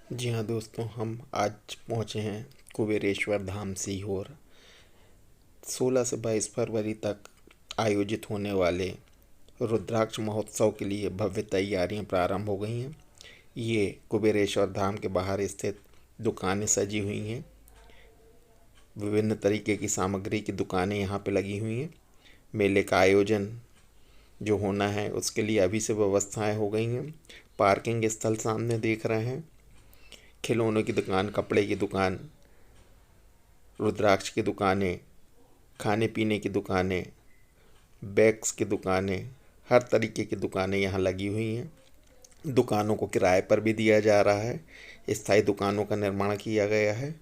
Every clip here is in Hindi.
जी हाँ दोस्तों, हम आज पहुँचे हैं कुबेरेश्वर धाम सीहोर। 16 से 22 फरवरी तक आयोजित होने वाले रुद्राक्ष महोत्सव के लिए भव्य तैयारियां प्रारंभ हो गई हैं। ये कुबेरेश्वर धाम के बाहर स्थित दुकानें सजी हुई हैं। विभिन्न तरीके की सामग्री की दुकानें यहाँ पे लगी हुई हैं। मेले का आयोजन जो होना है उसके लिए अभी से व्यवस्थाएं हो गई हैं। पार्किंग स्थल सामने देख रहे हैं। खिलौनों की दुकान, कपड़े की दुकान, रुद्राक्ष की दुकानें, खाने पीने की दुकानें, बैग्स की दुकानें, हर तरीके की दुकानें यहाँ लगी हुई हैं। दुकानों को किराए पर भी दिया जा रहा है। स्थायी दुकानों का निर्माण किया गया है।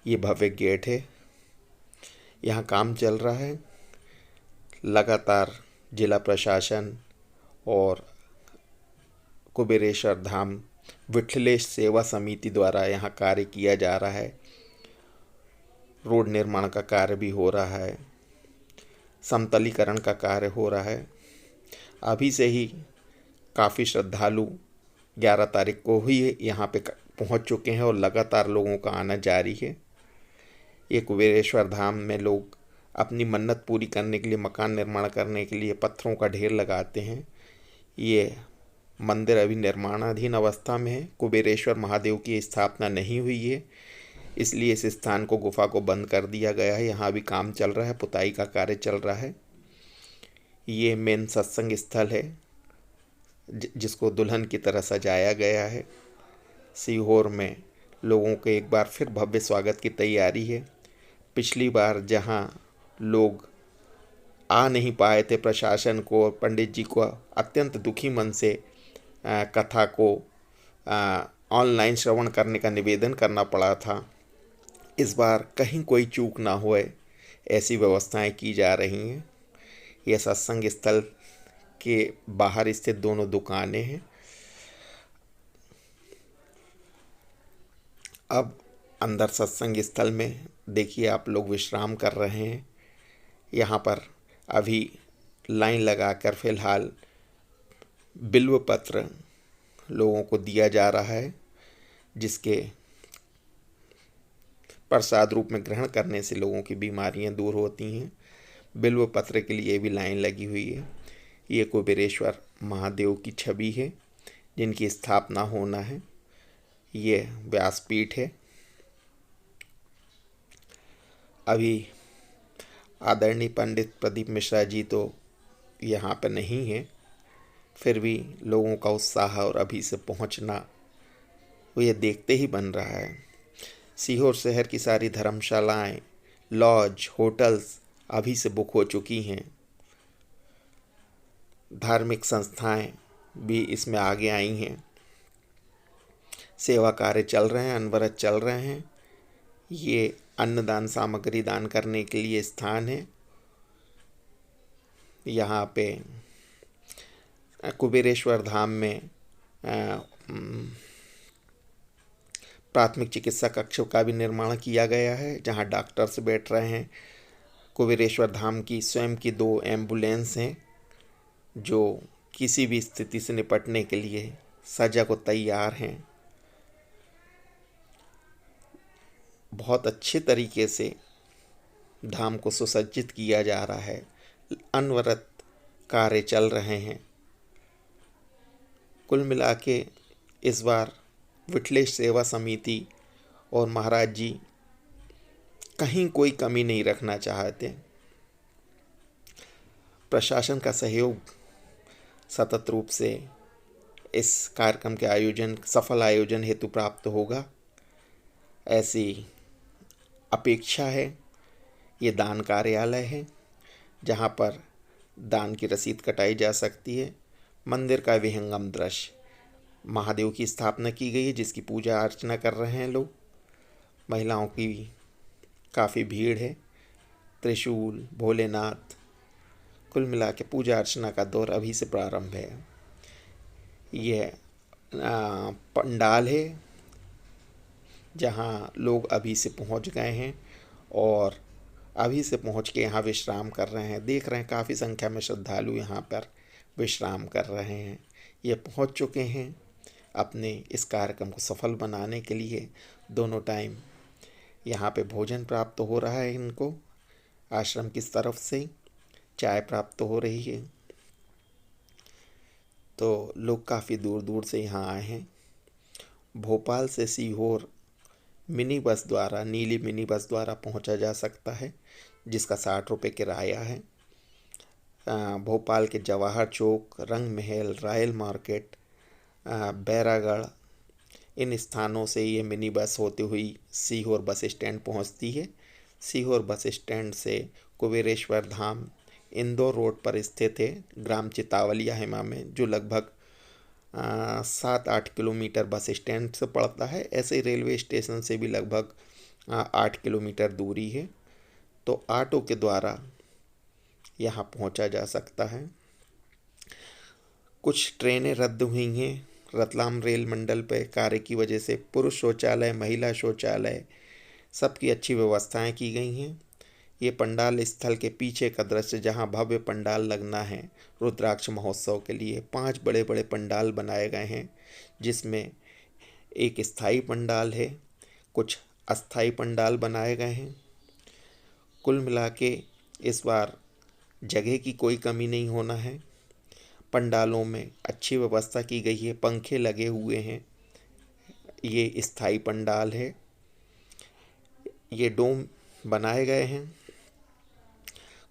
ये भव्य गेट है। यहाँ काम चल रहा है। लगातार जिला प्रशासन और कुबेरेश्वर धाम विठलेश सेवा समिति द्वारा यहाँ कार्य किया जा रहा है। रोड निर्माण का कार्य भी हो रहा है। समतलीकरण का कार्य हो रहा है। अभी से ही काफ़ी श्रद्धालु 11 तारीख को ही यहाँ पे पहुँच चुके हैं और लगातार लोगों का आना जारी है। ये कुबेरेश्वर धाम में लोग अपनी मन्नत पूरी करने के लिए, मकान निर्माण करने के लिए पत्थरों का ढेर लगाते हैं। ये मंदिर अभी निर्माणाधीन अवस्था में है। कुबेरेश्वर महादेव की स्थापना नहीं हुई है, इसलिए इस स्थान को, गुफा को बंद कर दिया गया है। यहाँ भी काम चल रहा है, पुताई का कार्य चल रहा है। ये मेन सत्संग स्थल है जिसको दुल्हन की तरह सजाया गया है। सीहोर में लोगों के एक बार फिर भव्य स्वागत की तैयारी है। पिछली बार जहाँ लोग आ नहीं पाए थे, प्रशासन को और पंडित जी को अत्यंत दुखी मन से कथा को ऑनलाइन श्रवण करने का निवेदन करना पड़ा था। इस बार कहीं कोई चूक ना होए, ऐसी व्यवस्थाएं की जा रही हैं। यह सत्संग स्थल के बाहर स्थित दोनों दुकानें हैं। अब अंदर सत्संग स्थल में देखिए, आप लोग विश्राम कर रहे हैं। यहाँ पर अभी लाइन लगाकर फिलहाल बिल्व पत्र लोगों को दिया जा रहा है, जिसके प्रसाद रूप में ग्रहण करने से लोगों की बीमारियां दूर होती हैं। बिल्व पत्र के लिए भी लाइन लगी हुई है। ये कुबेरेश्वर महादेव की छवि है जिनकी स्थापना होना है। ये व्यासपीठ है। अभी आदरणीय पंडित प्रदीप मिश्रा जी तो यहाँ पर नहीं है, फिर भी लोगों का उत्साह और अभी से पहुँचना वो ये देखते ही बन रहा है। सीहोर शहर की सारी धर्मशालाएं, लॉज, होटल्स अभी से बुक हो चुकी हैं। धार्मिक संस्थाएं भी इसमें आगे आई हैं। सेवा कार्य चल रहे हैं, अनवरत चल रहे हैं। ये अन्नदान सामग्री दान करने के लिए स्थान है। यहाँ पे कुबेरेश्वर धाम में प्राथमिक चिकित्सा कक्ष का भी निर्माण किया गया है, जहाँ डॉक्टर्स बैठ रहे हैं। कुबेरेश्वर धाम की स्वयं की 2 एम्बुलेंस हैं जो किसी भी स्थिति से निपटने के लिए सजग व तैयार हैं। बहुत अच्छे तरीके से धाम को सुसज्जित किया जा रहा है। अनवरत कार्य चल रहे हैं। कुल मिला के इस बार विठलेश सेवा समिति और महाराज जी कहीं कोई कमी नहीं रखना चाहते। प्रशासन का सहयोग सतत रूप से इस कार्यक्रम के सफल आयोजन हेतु प्राप्त होगा, ऐसी अपेक्षा है। ये दान कार्यालय है जहाँ पर दान की रसीद कटाई जा सकती है। मंदिर का विहंगम दृश्य, महादेव की स्थापना की गई है जिसकी पूजा अर्चना कर रहे हैं लोग। महिलाओं की काफ़ी भीड़ है। त्रिशूल, भोलेनाथ, कुल मिला के पूजा अर्चना का दौर अभी से प्रारंभ है। यह पंडाल है जहाँ लोग अभी से पहुँच गए हैं और अभी से पहुँच के यहाँ विश्राम कर रहे हैं। देख रहे हैं काफ़ी संख्या में श्रद्धालु यहाँ पर विश्राम कर रहे हैं। ये पहुँच चुके हैं। अपने इस कार्यक्रम को सफल बनाने के लिए दोनों टाइम यहाँ पे भोजन प्राप्त हो रहा है। इनको आश्रम की तरफ से चाय प्राप्त हो रही है। तो लोग काफ़ी दूर दूर से यहाँ आए हैं। भोपाल से सीहोर मिनी बस द्वारा, नीली मिनी बस द्वारा पहुँचा जा सकता है, जिसका 60 रुपये किराया है। भोपाल के जवाहर चौक, रंग महल, रायल मार्केट, बैरागढ़, इन स्थानों से ये मिनी बस होती हुई सीहोर बस स्टैंड पहुंचती है। सीहोर बस स्टैंड से कुबेरेश्वर धाम इंदौर रोड पर स्थित है, ग्राम चितावलिया हेमा में, जो लगभग 7-8 किलोमीटर बस स्टैंड से पड़ता है। ऐसे ही रेलवे स्टेशन से भी लगभग 8 किलोमीटर दूरी है। तो ऑटो के द्वारा यहाँ पहुँचा जा सकता है। कुछ ट्रेनें रद्द हुई हैं रतलाम रेल मंडल पर कार्य की वजह से। पुरुष शौचालय, महिला शौचालय, सबकी अच्छी व्यवस्थाएं की गई हैं। ये पंडाल स्थल के पीछे का दृश्य, जहां भव्य पंडाल लगना है रुद्राक्ष महोत्सव के लिए। 5 बड़े बड़े पंडाल बनाए गए हैं, जिसमें एक स्थायी पंडाल है, कुछ अस्थायी पंडाल बनाए गए हैं। कुल मिला के इस बार जगह की कोई कमी नहीं होना है। पंडालों में अच्छी व्यवस्था की गई है, पंखे लगे हुए हैं। ये स्थायी पंडाल है। ये डोम बनाए गए हैं।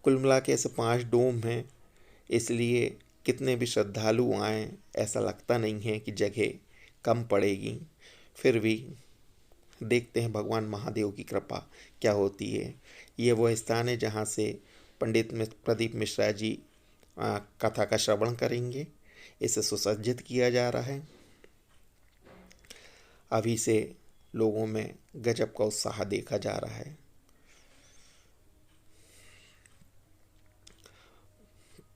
कुल मिला के ऐसे 5 डोम हैं, इसलिए कितने भी श्रद्धालु आएँ ऐसा लगता नहीं है कि जगह कम पड़ेगी। फिर भी देखते हैं भगवान महादेव की कृपा क्या होती है। ये वो स्थान है जहाँ से पंडित प्रदीप मिश्रा जी कथा का श्रवण करेंगे। इसे सुसज्जित किया जा रहा है। अभी से लोगों में गजब का उत्साह देखा जा रहा है।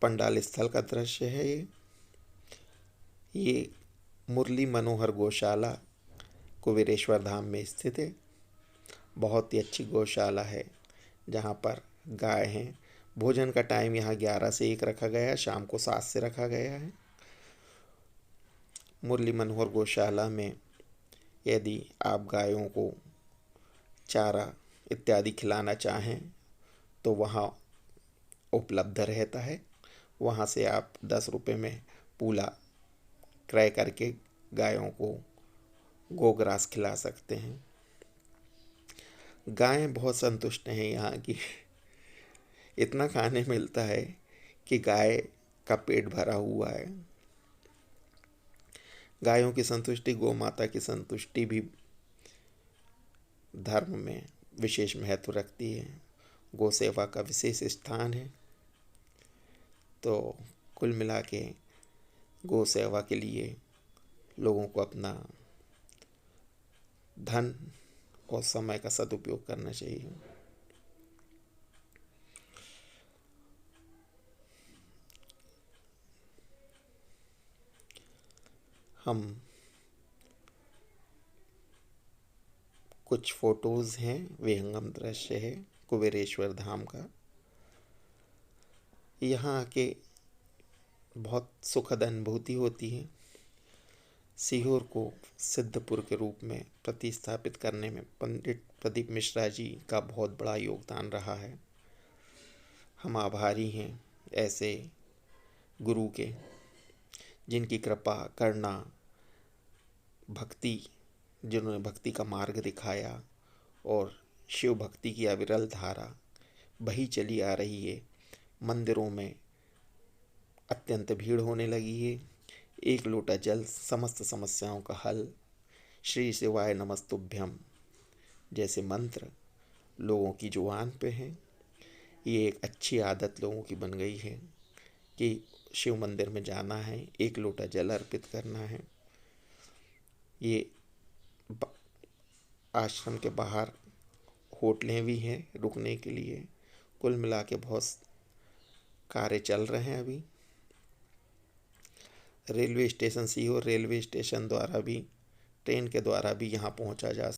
पंडाल स्थल का दृश्य है ये मुरली मनोहर गौशाला कुबेरेश्वर धाम में स्थित है। बहुत ही अच्छी गौशाला है, जहाँ पर गाय हैं। भोजन का टाइम यहाँ 11 से 1 रखा गया है, शाम को 7 से रखा गया है। मुरली मनोहर गौशाला में यदि आप गायों को चारा इत्यादि खिलाना चाहें तो वहाँ उपलब्ध रहता है। वहाँ से आप 10 रुपये में पूला क्रय करके गायों को गोग्रास खिला सकते हैं। गायें बहुत संतुष्ट हैं यहाँ की। इतना खाने मिलता है कि गाय का पेट भरा हुआ है। गायों की संतुष्टि, गौ माता की संतुष्टि भी धर्म में विशेष महत्व रखती है। गौ सेवा का विशेष स्थान है। तो कुल मिला के गौ सेवा के लिए लोगों को अपना धन और समय का सदुपयोग करना चाहिए। हम कुछ फोटोज़ हैं, विहंगम दृश्य है कुबेरेश्वर धाम का। यहाँ आके बहुत सुखद अनुभूति होती है। सीहोर को सिद्धपुर के रूप में प्रतिस्थापित करने में पंडित प्रदीप मिश्रा जी का बहुत बड़ा योगदान रहा है। हम आभारी हैं ऐसे गुरु के, जिनकी कृपा, करुणा, भक्ति, जिन्होंने भक्ति का मार्ग दिखाया और शिव भक्ति की अविरल धारा बही चली आ रही है। मंदिरों में अत्यंत भीड़ होने लगी है। एक लोटा जल समस्त समस्याओं का हल, श्री शिवाय नमस्तुभ्यम जैसे मंत्र लोगों की जुबान पे हैं। ये एक अच्छी आदत लोगों की बन गई है कि शिव मंदिर में जाना है, एक लोटा जल अर्पित करना है। ये आश्रम के बाहर होटलें भी हैं रुकने के लिए। कुल मिला के बहुत कार्य चल रहे हैं अभी। Railway station, Sehore railway station द्वारा भी, ट्रेन के द्वारा भी यहाँ पहुँचा जा